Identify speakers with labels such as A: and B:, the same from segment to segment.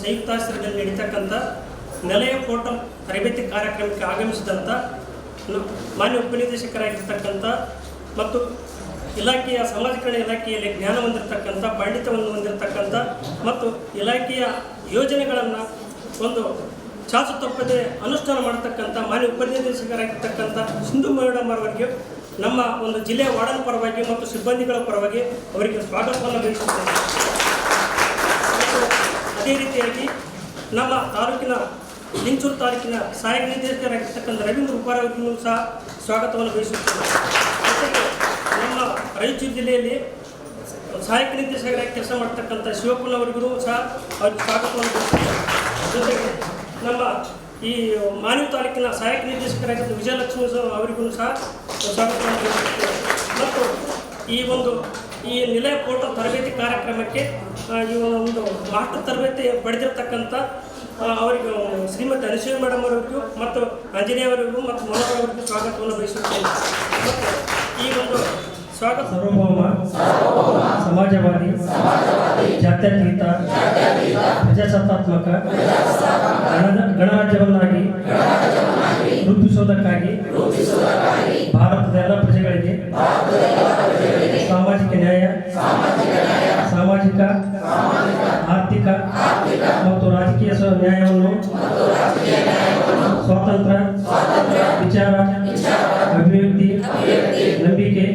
A: ಸಂಯುಕ್ತಾಶ್ರಯದಲ್ಲಿ ನಡೀತಕ್ಕಂಥ ನೆಲೆಯ ಪೋರ್ಟಲ್ ತರಬೇತಿ ಕಾರ್ಯಕ್ರಮಕ್ಕೆ ಆಗಮಿಸಿದಂಥ ಮಾನ್ಯ ಉಪನಿರ್ದೇಶಕರಾಗಿರ್ತಕ್ಕಂಥ ಮತ್ತು ಇಲಾಖೆಯ ಸಮಾಜ ಕಲ್ಯಾಣ ಇಲಾಖೆಯಲ್ಲಿ ಜ್ಞಾನ ಹೊಂದಿರತಕ್ಕಂಥ ಪಾಂಡಿತ್ಯವನ್ನು ಹೊಂದಿರತಕ್ಕಂಥ ಮತ್ತು ಇಲಾಖೆಯ ಯೋಜನೆಗಳನ್ನು ಒಂದು ಚಾಚು ತಪ್ಪದೆ ಅನುಷ್ಠಾನ ಮಾಡತಕ್ಕಂಥ ಮಾನ್ಯ ಉಪನಿರ್ದೇಶಕರಾಗಿರ್ತಕ್ಕಂಥ ಸಿಂಧು ಮೇಡಮ್ ಅವರಿಗೆ ನಮ್ಮ ಒಂದು ಜಿಲ್ಲೆಯ ವಾರ್ಡನ್ ಪರವಾಗಿ ಮತ್ತು ಸಿಬ್ಬಂದಿಗಳ ಪರವಾಗಿ ಅವರಿಗೆ ಸ್ವಾಗತವನ್ನು ಬಯಸುತ್ತೇನೆ. ಅದೇ ರೀತಿಯಾಗಿ ನಮ್ಮ ತಾಲೂಕಿನ ಲಿಂಚೂರು ತಾಲೂಕಿನ ಸಹಾಯಕ ನಿರ್ದೇಶಕರಾಗಿರ್ತಕ್ಕಂಥ ರವೀಂದ್ರ ಉಪಾರ್ ಅವರಿಗೂ ಸಹ ಸ್ವಾಗತವನ್ನು ಬಯಸುತ್ತೇನೆ. ಜೊತೆಗೆ ನಮ್ಮ ರಾಯಚೂರು ಜಿಲ್ಲೆಯಲ್ಲಿ ಸಹಾಯಕ ನಿರ್ದೇಶಕರಾಗಿ ಕೆಲಸ ಮಾಡ್ತಕ್ಕಂಥ ಶಿವಪ್ಪನವರಿಗೂ ಸಹ ಅವ್ರಿಗೆ ಸ್ವಾಗತವನ್ನು ಬಯಸುತ್ತೇನೆ. ಜೊತೆಗೆ ನಮ್ಮ ಈ ಮಾನ್ಯ ತಾಲೂಕಿನ ಸಹಾಯಕ ನಿರ್ದೇಶಕರಾಗಿದ್ದ ವಿಜಯಲಕ್ಷ್ಮಿ ಅವರಿಗೂ ಸಹ ಸ್ವಾಗತವನ್ನು ಬಯಸುತ್ತೇನೆ. ಮತ್ತು ಈ ನಿಲಯ ಪೋರ್ಟಲ್ ತರಬೇತಿ ಕಾರ್ಯಕ್ರಮಕ್ಕೆ ಈ ಒಂದು ಮಾಸ್ಟರ್ ತರಬೇತಿ ಪಡೆದಿರತಕ್ಕಂಥ ಅವರಿಗೂ ಶ್ರೀಮತಿ ಅನಸೂಯ ಮೇಡಮ್ ಅವರಿಗೂ ಮತ್ತು ಆಂಜನೇಯ ಅವರಿಗೂ ಮತ್ತು ಮನೋಹರ್ ಅವರಿಗೂ ಸ್ವಾಗತವನ್ನು ಬಯಸುತ್ತೇನೆ. ಮತ್ತು ಈ ಒಂದು ಸ್ವಾಗತ ಸಾರ್ವಭೌಮ ಸಮಾಜವಾದಿ ಜಾತ್ಯತೀತ ಪ್ರಜಾಸತ್ತಾತ್ಮಕ ಗಣರಾಜ್ಯವನ್ನಾಗಿ ರೂಪಿಸುವುದಕ್ಕಾಗಿ ಭಾರತದ ಎಲ್ಲ ಪ್ರಜೆಗಳಿಗೆ ಸಾಮಾಜಿಕ ನ್ಯಾಯ, ಸಾಮಾಜಿಕ, ಆರ್ಥಿಕ ಮತ್ತು ರಾಜಕೀಯ ನ್ಯಾಯವನ್ನು ಸ್ವಾತಂತ್ರ್ಯ, ವಿಚಾರ, ಅಭಿವ್ಯಕ್ತಿ, ನಂಬಿಕೆ,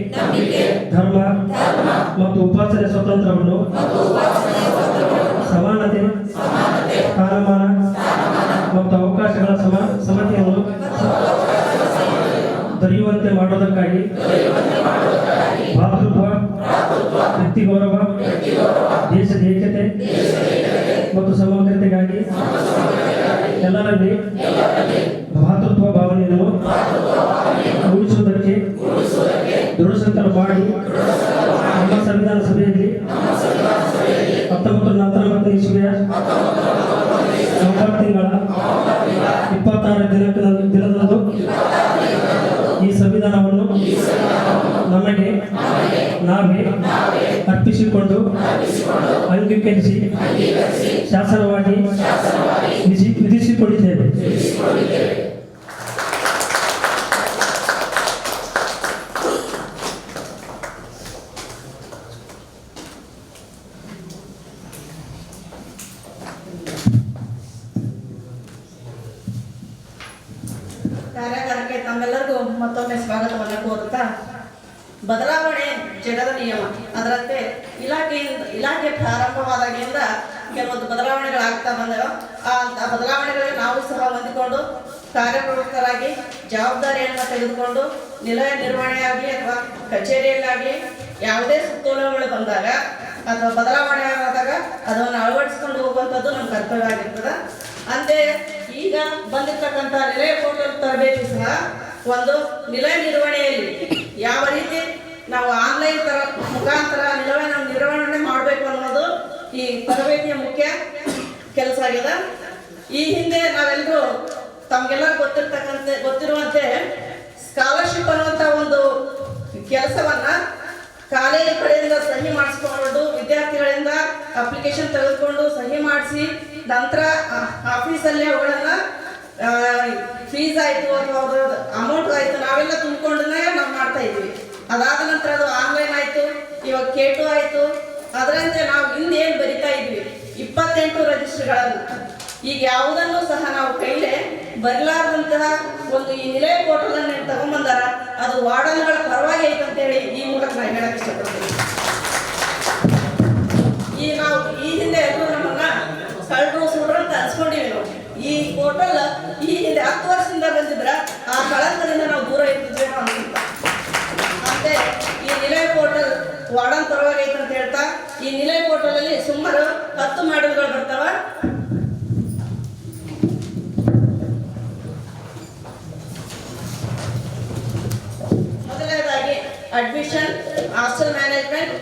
A: ಧರ್ಮ ಮತ್ತು ಉಪಾಸನೆ ಸ್ವಾತಂತ್ರ್ಯವನ್ನು, ಸಮಾನತೆ, ಸ್ಥಾನಮಾನ ಮತ್ತು ಅವಕಾಶಗಳ ಸಮತೆಯನ್ನು ದೊರೆಯುವಂತೆ ಮಾಡುವುದಕ್ಕಾಗಿ ಭಾತೃತ್ವ, ವ್ಯಕ್ತಿ ಗೌರವ, ದೇಶದ ಏಕತೆ ಮತ್ತು ಸಮಗ್ರತೆಗಾಗಿ ಎಲ್ಲರಲ್ಲಿ ಭಾತೃತ್ವ ಭಾವನೆಯನ್ನು ಉಳಿಸುವುದಕ್ಕೆ ದೃಢ ಸಂಕಲ್ಪ ಮಾಡಿ ನಮ್ಮ ಸಂವಿಧಾನ ಸಭೆಯಲ್ಲಿ 1949 ಇಸ್ವಿಯ ನವೆಂಬರ್ ತಿಂಗಳ 26 ದಿನದಂದು ಈ ಸಂವಿಧಾನವನ್ನು ನಮಗೆ ನಾವೇ ಅರ್ಪಿಸಿಕೊಂಡು ಅಂಗೀಕರಿಸಿ ಶಾಸನವಾಗಿ ವಿಧಿಸಿಕೊಂಡಿದ್ದೇವೆ.
B: ಕಾರ್ಯಕ್ರಮಕ್ಕೆ ತಮ್ಮೆಲ್ಲರಿಗೂ ಮತ್ತೊಮ್ಮೆ ಸ್ವಾಗತವನ್ನು ಕೋರುತ್ತಾ, ಬದಲಾವಣೆ ಜಗದ ನಿಯಮ, ಅದರಂತೆ ಇಲಾಖೆ ಪ್ರಾರಂಭವಾದಾಗಿಂದ ಕೆಲವೊಂದು ಬದಲಾವಣೆಗಳಾಗ್ತಾ ಬಂದವು. ಆ ಬದಲಾವಣೆಗಳಿಗೆ ನಾವು ಸಹ ಹೊಂದಿಕೊಂಡು ಕಾರ್ಯಪ್ರವೃತ್ತರಾಗಿ ಜವಾಬ್ದಾರಿಯನ್ನು ತೆಗೆದುಕೊಂಡು ನಿಲಯ ನಿರ್ವಹಣೆಯಾಗಲಿ ಅಥವಾ ಕಚೇರಿಯಲ್ಲಾಗಲಿ ಯಾವುದೇ ಸುತ್ತೋಲೆಗಳು ಬಂದಾಗ ಅಥವಾ ಬದಲಾವಣೆ ಆದಾಗ ಅದನ್ನು ಅಳವಡಿಸಿಕೊಂಡು ಹೋಗುವಂಥದ್ದು ನಮ್ಮ ಕರ್ತವ್ಯ ಆಗಿರ್ತದೆ. ಅಂತೆ ಈಗ ಬಂದಿರತಕ್ಕಂಥ ನಿಲಯ ಪೋರ್ಟಲ್ ತರಬೇತಿ ಸಹ ಒಂದು ನಿಲಯ ನಿರ್ವಹಣೆಯಲ್ಲಿ ಯಾವ ರೀತಿ ನಾವು ಆನ್ಲೈನ್ ಮುಖಾಂತರ ನಿಲಯ ನಿರ್ವಹಣೆ ಮಾಡಬೇಕು ಅನ್ನೋದು ಈ ತರಬೇತಿಯ ಮುಖ್ಯ ಕೆಲಸ ಆಗಿದೆ. ಈ ಹಿಂದೆ ನಾವೆಲ್ಲರೂ ತಮಗೆಲ್ಲರೂ ಗೊತ್ತಿರುವಂತೆ ಸ್ಕಾಲರ್ಶಿಪ್ ಅನ್ನುವಂಥ ಒಂದು ಕೆಲಸವನ್ನ ಕಾಲೇಜು ಕಡೆಯಿಂದ ಸಹಿ ಮಾಡಿಸ್ಕೊಂಡು ವಿದ್ಯಾರ್ಥಿಗಳಿಂದ ಅಪ್ಲಿಕೇಶನ್ ತೆಗೆದುಕೊಂಡು ಸಹಿ ಮಾಡಿಸಿ ನಂತರ ಆಫೀಸಲ್ಲಿ ಅವುಗಳನ್ನು ಫೀಸ್ ಆಯಿತು ಅಥವಾ ಅವ್ರ ಅಮೌಂಟ್ ಆಯಿತು ನಾವೆಲ್ಲ ತುಂಬಿಕೊಂಡೇ ನಾವು ಮಾಡ್ತಾ ಇದ್ವಿ. ಅದಾದ ನಂತರ ಅದು ಆನ್ಲೈನ್ ಆಯಿತು, ಇವಾಗ K2 ಆಯಿತು. ಅದರಂತೆ ನಾವು ಹಿಂದೇನು ಬರಿತಾ ಇದ್ವಿ 28 ರಿಜಿಸ್ಟರ್ಗಳನ್ನು, ಈಗ ಯಾವುದನ್ನು ಸಹ ನಾವು ಕೈಲೇ ಬರಲಾರ್ದಂತಹ ಒಂದು ಈ ನಿಲಯ ಪೋರ್ಟಲನ್ನು ತಗೊಂಡ್ಬಂದಾರ. ಅದು ವಾರ್ಡನ್ಗಳ ಪರವಾಗಿ ಐತೆ ಅಂತೇಳಿ ಈ ಮೂಲಕ ನಾನು ಹೇಳಕ್ಕೆ ಇಷ್ಟಪಡ್ತೀನಿ. ನಾವು ಈ ಹಿಂದೆ ಎಲ್ಲರೂ ನಮ್ಮನ್ನ ಕಳ್ಳರು ಸುಡ್ರು ಅಂತ ಅನ್ಸ್ಕೊಂಡಿವಿ. ನಾವು ಈ ಪೋರ್ಟಲ್ ಈ ಹಿಂದೆ 10 ವರ್ಷದಿಂದ ಬಂದಿದ್ರ ಆ ಕಳಂಕದಿಂದ ನಾವು ದೂರ ಇರ್ತಿದ್ವೇನೋ ಅನ್ಸುತ್ತ. ಮತ್ತೆ ಈ ನಿಲಯ ಪೋರ್ಟಲ್ ವಾರ್ಡನ್ ಪರವಾಗಿ ಐತೆ ಅಂತ ಹೇಳ್ತಾ ಈ ನಿಲಯ ಪೋರ್ಟಲ್ ಅಲ್ಲಿ ಸುಮಾರು 10 ಮಾಡ್ಯೂಲ್ಗಳು ಬರ್ತಾವ. ಮೊದಲನೇದಾಗಿ ಅಡ್ಮಿಷನ್, ಹಾಸ್ಟೆಲ್ ಮ್ಯಾನೇಜ್ಮೆಂಟ್,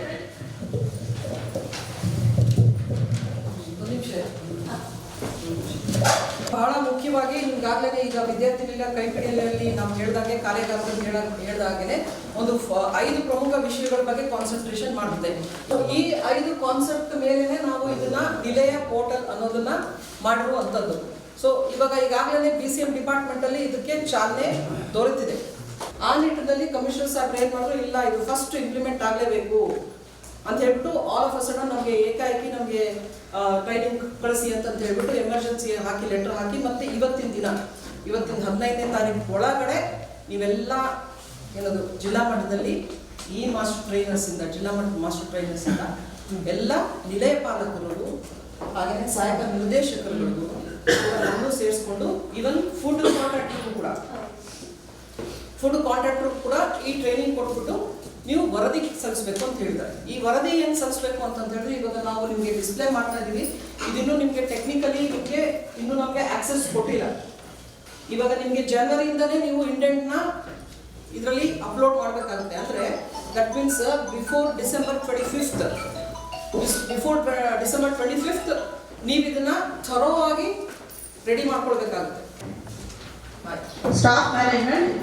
C: ಬಹಳ ಮುಖ್ಯವಾಗಿ ಈಗಾಗಲೇ ಈಗ ವಿದ್ಯಾರ್ಥಿಗಳ ಕೈಪಿಡಿಯಲ್ಲಿ ನಾವು ಹೇಳಿದಾಗೆ ಕಾರ್ಯಕರ್ತರು ಹೇಳಿದಾಗೆ ಒಂದು 5 ಪ್ರಮುಖ ವಿಷಯಗಳ ಬಗ್ಗೆ ಕಾನ್ಸಂಟ್ರೇಷನ್ ಮಾಡಿದೆ. ಈ 5 ಕಾನ್ಸೆಪ್ಟ್ ಮೇಲೆನೆ ನಾವು ಇದನ್ನ ನಿಲಯ ಪೋರ್ಟಲ್ ಅನ್ನೋದನ್ನ ಮಾಡಿರುವಂಥದ್ದು. ಸೊ ಇವಾಗ ಈಗಾಗಲೇ BCM ಡಿಪಾರ್ಟ್ಮೆಂಟ್ ಅಲ್ಲಿ ಇದಕ್ಕೆ ಚಾಲನೆ ದೊರೆತಿದೆ. ಆ ನಿಟ್ಟಿನಲ್ಲಿ ಕಮಿಷನರ್ ಸಾಹೇಬ್ ಏನ್ ಮಾಡಿದ್ರು, ಇಲ್ಲ ಇದು ಫಸ್ಟ್ ಇಂಪ್ಲಿಮೆಂಟ್ ಆಗಲೇಬೇಕು ಅಂತ ಹೇಳ್ಬಿಟ್ಟು ಆಲ್ ಆಫ್ ಅ ಸಡನ್ ನಮಗೆ ಏಕಾಏಕಿ ನಮಗೆ ಟ್ರೈನಿಂಗ್ ಕಳಿಸಿ ಅಂತ ಹೇಳ್ಬಿಟ್ಟು ಎಮರ್ಜೆನ್ಸಿ ಹಾಕಿ ಲೆಟರ್ ಹಾಕಿ ಮತ್ತೆ ಇವತ್ತಿನ 15ನೇ ತಾರೀಕು ಒಳಗಡೆ ನೀವೆಲ್ಲ ಏನದು ಜಿಲ್ಲಾ ಮಟ್ಟದಲ್ಲಿ ಈ ಮಾಸ್ಟರ್ ಟ್ರೈನರ್ಸ್ ಇಂದ ಜಿಲ್ಲಾ ಮಟ್ಟದ ಮಾಸ್ಟರ್ ಟ್ರೈನರ್ಸ್ ಇಂದ ಎಲ್ಲ ನಿಲಯ ಪಾಲಕರು ಹಾಗೆ ಸಹಾಯಕ ನಿರ್ದೇಶಕರುಗಳು ಎಲ್ಲರೂ ಸೇರಿಸ್ಕೊಂಡು ಇವನ್ ಫುಡ್ ಕಾಂಟ್ರಾಕ್ಟರ್ ಕೂಡ ಈ ಟ್ರೈನಿಂಗ್ ಕೊಟ್ಬಿಟ್ಟು ನೀವು ವರದಿ ಸಲ್ಲಿಸಬೇಕು ಅಂತ ಹೇಳಿದ್ದಾರೆ. ಈ ವರದಿ ಏನು ಸಲ್ಲಿಸಬೇಕು ಅಂತ ಹೇಳಿದ್ರೆ ಇವಾಗ ನಾವು ನಿಮಗೆ ಡಿಸ್ಪ್ಲೇ ಮಾಡ್ತಾ ಇದ್ದೀವಿ. ಇದಿನ್ನೂ ನಿಮಗೆ ಟೆಕ್ನಿಕಲಿ ನಿಮಗೆ ಇನ್ನೂ ನಮಗೆ ಆಕ್ಸೆಸ್ ಕೊಟ್ಟಿಲ್ಲ. ಇವಾಗ ನಿಮಗೆ ಜನವರಿಯಿಂದನೇ ನೀವು ಇಂಡೆಂಟ್ನ ಇದರಲ್ಲಿ ಅಪ್ಲೋಡ್ ಮಾಡಬೇಕಾಗುತ್ತೆ. ಅಂದರೆ that means before December 25th ನೀವು ಇದನ್ನ ಥರೋ ಆಗಿ ರೆಡಿ ಮಾಡ್ಕೊಳ್ಬೇಕಾಗುತ್ತೆ.
B: Staff management,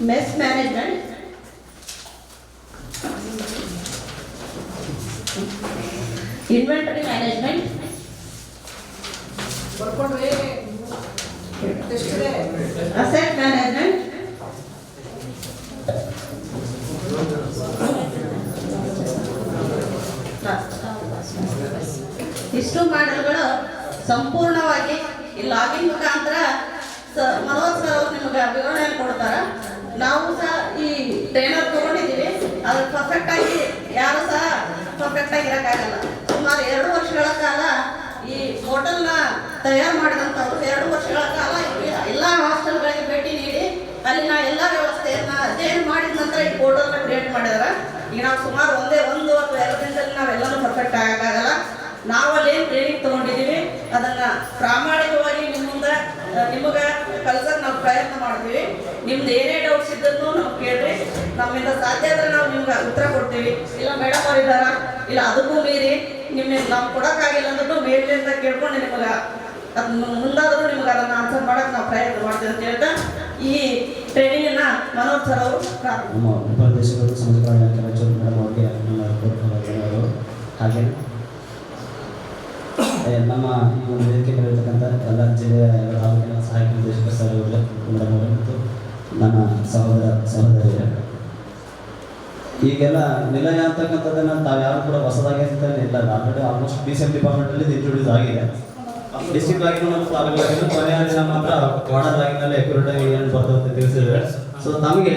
B: mess management, inventory management,
C: ಬರ್ಕೊಂಡ್ರೆ ಎಷ್ಟಿದೆ,
B: ಅಸೆಟ್ ಮ್ಯಾನೇಜ್ಮೆಂಟ್, ಇಷ್ಟು ಮಾಡಲ್ಗಳು ಸಂಪೂರ್ಣವಾಗಿ ಈ ಲಾಗಿನ್ ಮುಖಾಂತರ ಮನೋಜ್ ಸರ್ ಅವರು ನಿಮಗೆ ವಿವರಣೆ ಕೊಡ್ತಾರೆ. ನಾವು ಸಹ ಈ ಟ್ರೈನರ್ ತಗೊಂಡಿದ್ದೀವಿ. ಅದು ಪರ್ಫೆಕ್ಟ್ ಆಗಿ ಯಾರು ಸಹ ಪರ್ಫೆಕ್ಟ್ ಆಗಿ ಇರೋಕ್ಕಾಗಲ್ಲ. ಸುಮಾರು 2 ವರ್ಷಗಳ ಕಾಲ ಈ ಹೋಟೆಲ್ನ ತಯಾರು ಮಾಡಿದಂಥವ್ರು 2 ವರ್ಷಗಳ ಕಾಲ ಎಲ್ಲ ಹಾಸ್ಟೆಲ್ಗಳಿಗೆ ಭೇಟಿ ನೀಡಿ ಅಲ್ಲಿನ ಎಲ್ಲ ವ್ಯವಸ್ಥೆಯನ್ನ ಅಧ್ಯಯನ ಮಾಡಿದ ನಂತರ ಈ ಹೋಟೆಲ್ನ ಕ್ರಿಯೇಟ್ ಮಾಡಿದಾರೆ. ಈಗ ನಾವು ಸುಮಾರು 1 ಅಥವಾ 2 ದಿನದಲ್ಲಿ ನಾವೆಲ್ಲನೂ ಪರ್ಫೆಕ್ಟ್ ಆಗೋಕ್ಕಾಗಲ್ಲ. ನಾವು ಅಲ್ಲೇನು ಟ್ರೈನಿಂಗ್ ತೊಗೊಂಡಿದ್ದೀವಿ ಅದನ್ನು ಪ್ರಾಮಾಣಿಕವಾಗಿ ನಿಮಗೆ ಕಲ್ಸಕ್ಕೆ ನಾವು ಪ್ರಯತ್ನ ಮಾಡ್ತೀವಿ. ನಿಮ್ದು ಏನೇ ಡೌಟ್ಸ್ ಇದ್ದನ್ನು ನಾವು ಕೇಳ್ರಿ, ನಮ್ಮಿಂದ ಸಾಧ್ಯ ಆದರೆ ನಾವು ನಿಮ್ಗೆ ಉತ್ತರ ಕೊಡ್ತೀವಿ. ಇಲ್ಲ ಮೇಡಮ್ ಅವ್ರು ಇದ್ದಾರ, ಇಲ್ಲ ಅದಕ್ಕೂ ಮೀರಿ ನಿಮಗೆ ನಾವು ಕೊಡೋಕ್ಕಾಗಿಲ್ಲ ಅಂದ್ರೂ ಮೇಲಿಂದ ಕೇಳ್ಕೊಂಡು ನಿಮಗೆ ಮುಂದಾದರೂ ನಿಮ್ಗೆ ಅದನ್ನು ಆನ್ಸರ್ ಮಾಡೋಕ್ಕೆ ನಾವು ಪ್ರಯತ್ನ ಮಾಡ್ತೀವಿ ಅಂತ ಹೇಳ್ತಾ ಈ ಟ್ರೈನಿಂಗನ್ನು ಮನೋಜ್ ಸರ್ ಅವರು
D: ನಮ್ಮ ಉಪನಿರ್ದೇಶಕರು ಸಮಾಜ ಕಲ್ಯಾಣ ರಾಯಚೂರು ಮೇಡಮ್ ಅವರಿಗೆ ಹಾಗೆ ನಮ್ಮ ಈ ಒಂದು ವೇದಿಕೆ ಮೇಲಿರ್ತಕ್ಕಂಥ ಎಲ್ಲ ಜಿಲ್ಲೆಯ ಎಲ್ಲ ತಾಲೂಕಿನ ಸಹಾಯಕ ನಿರ್ದೇಶಕ ಸರ್ ಅವರೇ ಮೇಡಮ್ ಅವರೇ ಮತ್ತು ನನ್ನ ಸಹೋದರಿಯರೇ, ಈಗೆಲ್ಲ ನಿಲಯ ಅಂತಕ್ಕಂಥದ್ದನ್ನು ತಾವು ಯಾರು ಕೂಡ ಹೊಸದಾಗಿ ಅಂತ ಇಲ್ಲ. ಆಲ್ರೆಡಿ ಆಲ್ಮೋಸ್ಟ್ BCM ಡಿಪಾರ್ಟ್ಮೆಂಟಲ್ಲಿ ಇದು ಇಂಟ್ರೊಡ್ಯೂಸ್ ಆಗಿದೆ. ಡಿಸ್ಟ್ರಿಕ್ಟ್ ಆಗಿನೂ ಮತ್ತು ತಾಲೂಕಿನ ಕೊನೆಯ ದಿನ ಮಾತ್ರ ವಾರ್ಡರ್ ಆಗಿನಲ್ಲಿ ಅಕ್ಯುರೇಟ್ ಆಗಿ ಏನು ಬರ್ತದೆ ತಿಳಿಸಿದ್ದಾರೆ. ಸೊ ತಮಗೆ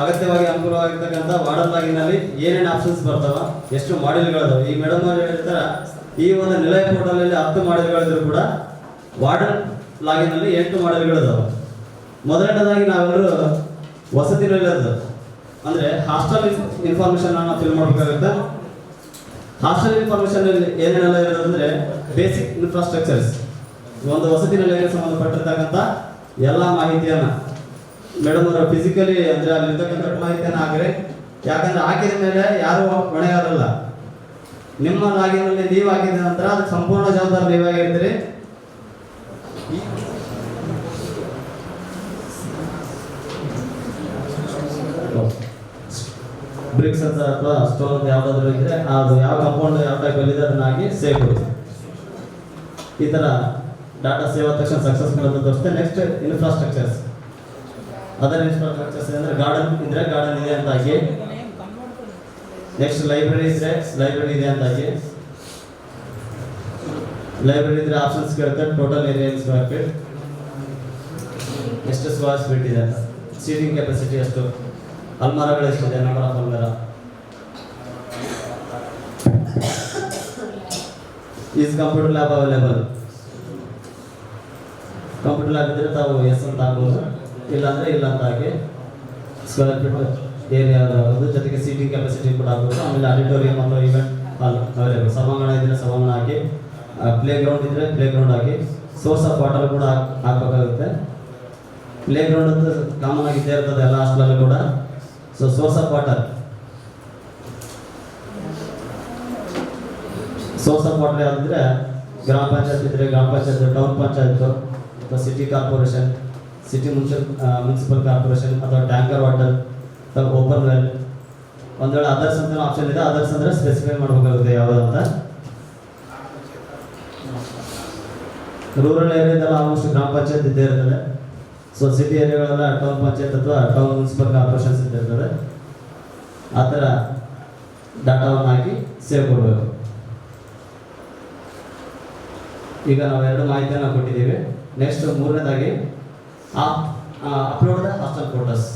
D: ಅಗತ್ಯವಾಗಿ ಅನುಕೂಲವಾಗಿರ್ತಕ್ಕಂಥ ವಾರ್ಡರ್ ಲಾಗಿನಲ್ಲಿ ಏನೇನು ಆಪ್ಷನ್ಸ್ ಬರ್ತಾವ, ಎಷ್ಟು ಮಾಡೆಲ್ಗಳಿದಾವೆ. ಈ ಮೇಡಮ್ ಅವರು ಹೇಳ್ತಾರೆ ಈ ಒಂದು ನಿಲಯ ಪೋರ್ಟಲಲ್ಲಿ 10 ಮಾಡೆಲ್ಗಳಿದ್ರು ಕೂಡ ವಾರ್ಡರ್ ಲಾಗಿನಲ್ಲಿ 8 ಮಾಡೆಲ್ಗಳಿದಾವೆ. ಮೊದಲನೇದಾಗಿ ನಾವೆಲ್ಲರೂ ವಸತಿ ನಿಲಯದ ಅಂದರೆ ಹಾಸ್ಟೆಲ್ ಇನ್ಫಾರ್ಮೇಷನ್ ಅನ್ನು ಫಿಲ್ ಮಾಡಬೇಕಾಗುತ್ತೆ. ಹಾಸ್ಟೆಲ್ ಇನ್ಫಾರ್ಮೇಷನ್ ಏನೇನೆಲ್ಲ ಇರೋದಂದ್ರೆ ಬೇಸಿಕ್ ಇನ್ಫ್ರಾಸ್ಟ್ರಕ್ಚರ್ಸ್, ಒಂದು ವಸತಿ ನಿಲಯಕ್ಕೆ ಸಂಬಂಧಪಟ್ಟಿರ್ತಕ್ಕಂಥ ಎಲ್ಲ ಮಾಹಿತಿಯನ್ನು ಮೇಡಮ್ ಅವರು ಫಿಸಿಕಲಿ ಅಂದರೆ ಅಲ್ಲಿರ್ತಕ್ಕಂಥ ಮಾಹಿತಿಯನ್ನು ಹಾಕಿದ್ರೆ, ಯಾಕಂದ್ರೆ ಹಾಕಿದ ಮೇಲೆ ಯಾರು ಹೊಣೆಗಾರಲ್ಲ. ನಿಮ್ಮ ಲಾಗಿನಲ್ಲಿ ನೀವು ಹಾಕಿದ ನಂತರ ಅದಕ್ಕೆ ಸಂಪೂರ್ಣ ಜವಾಬ್ದಾರಿ ನೀವಾಗಿರ್ತೀರಿ. ಬ್ರಿಕ್ಸ್ ಅಂತ ಅಥವಾ ಸ್ಟೋನ್ ಯಾವುದಾದ್ರೂ ಇದ್ರೆ ಅದು ಯಾವ ಕಂಪೌಂಡ್ ಯಾವ ಟೈಪಲ್ಲಿ ಇದೆ ಅದನ್ನ ಹಾಕಿ ಸೇವ್ ಕೊಡಿ. ಈ ಥರ ಡಾಟಾ ಸೇವ್ ಆದ ತಕ್ಷಣ ಸಕ್ಸಸ್ಫುಲ್ ಅಂತ ತೋರಿಸುತ್ತೆ. ನೆಕ್ಸ್ಟ್ ಇನ್ಫ್ರಾಸ್ಟ್ರಕ್ಚರ್ಸ್, ಅದರ್ ಇನ್ಫ್ರಾಸ್ಟ್ರಕ್ಚರ್ಸ್ ಅಂದರೆ ಗಾರ್ಡನ್ ಇದ್ರೆ ಗಾರ್ಡನ್ ಇದೆ ಅಂತ ಹಾಕಿ. ನೆಕ್ಸ್ಟ್ ಲೈಬ್ರರಿ ಇದ್ರೆ ಲೈಬ್ರರಿ ಇದೆ ಅಂತ ಹಾಕಿ. ಲೈಬ್ರರಿ ಇದ್ರೆ ಆಪ್ಷನ್ಸ್ ಕೇಳುತ್ತೆ. ಟೋಟಲ್ ಏರಿಯಾ ಸ್ಕ್ವೇರ್ ಫೀಟ್, ಎಷ್ಟು ಸ್ಕ್ವೇರ್ ಫೀಟ್ ಇದೆ ಅಂತ, ಸೀಟಿಂಗ್ ಕೆಪಾಸಿಟಿ ಎಷ್ಟು, ಅಲ್ಮಾರಗಳು ಎಷ್ಟಿದೆ, ನಂಬರ್ ಆಫ್ ಅಲ್ಮಾರ, is computer lab available. Computer lab ಇದ್ರೆ ತಾವು ಎಸ್ ಅಂತ ಹಾಕ್ಬೋದು, ಇಲ್ಲಾಂದ್ರೆ ಇಲ್ಲ ಅಂತ ಹಾಕಿ. ಸ್ಕ್ವೇರ್ ಫೀಟ್ ಏರಿಯಾ ಆಗೋದು, ಜೊತೆಗೆ ಸೀಟಿಂಗ್ ಕೆಪಾಸಿಟಿ ಕೂಡ ಆಗ್ಬೋದು. ಆಮೇಲೆ ಆಡಿಟೋರಿಯಂ ಅಥವಾ ಇವೆಂಟ್ ಹಾಲ್ ಅವೈಲೇಬಲ್. ಸಭಾಂಗಣ ಇದ್ರೆ ಸಭಾಂಗಣ ಹಾಕಿ, ಪ್ಲೇ ಗ್ರೌಂಡ್ ಇದ್ರೆ play ground hockey. Source of water ಕೂಡ ಹಾಕಬೇಕಾಗುತ್ತೆ. ಪ್ಲೇ ಗ್ರೌಂಡ್ ಅಂತ ಕಾಮನ್ ಆಗಿ ಇದ್ದೇ ಇರ್ತದೆ ಎಲ್ಲ ಹಾಸ್ಟೆಲಲ್ಲೂ ಕೂಡ. ಸೊ ಸೋರ್ಸ್ ಆಫ್ ವಾಟರ್ ಯಾವ್ದಿದ್ರೆ ಗ್ರಾಮ ಪಂಚಾಯತ್ ಇದ್ದರೆ ಗ್ರಾಮ ಪಂಚಾಯತ್, ಟೌನ್ ಪಂಚಾಯತ್ ಅಥವಾ city corporation, city municipal corporation ಅಥವಾ ಟ್ಯಾಂಕರ್ ವಾಟರ್ ಅಥವಾ ಓಪನ್ ವೆಲ್. ಒಂದು ವೇಳೆ ಅದರ್ಸ್ ಅಂತ ಆಪ್ಷನ್ ಇದೆ, ಅದರ್ಸ್ ಅಂದರೆ ಸ್ಪೆಸಿಫೈ ಮಾಡಬೇಕಾಗುತ್ತೆ ಯಾವುದು ಅಂತ. ರೂರಲ್ ಏರಿಯಾದೆಲ್ಲ ಆಲ್ಮೋಸ್ಟ್ ಗ್ರಾಮ ಪಂಚಾಯತ್ ಇದ್ದೇ ಇರ್ತದೆ. ಸೊ ಸಿಟಿ ಏರಿಯಾಗಳೆಲ್ಲ ಟೌನ್ ಪಂಚಾಯತ್ ಅಥವಾ ಟೌನ್ ಮುನ್ಸಿಪಲ್ ಕಾರ್ಪೊರೇಷನ್ಸ್ ಇದ್ದಿರ್ತದೆ. ಆ ಥರ ಡಾಟಾವನ್ನು ಹಾಕಿ ಸೇವ್ ಕೊಡಬೇಕು. ಈಗ ನಾವು 2 ಮಾಹಿತಿಯನ್ನು ಕೊಟ್ಟಿದ್ದೀವಿ. ನೆಕ್ಸ್ಟ್ ಮೂರನೇದಾಗಿ upload hostel photos.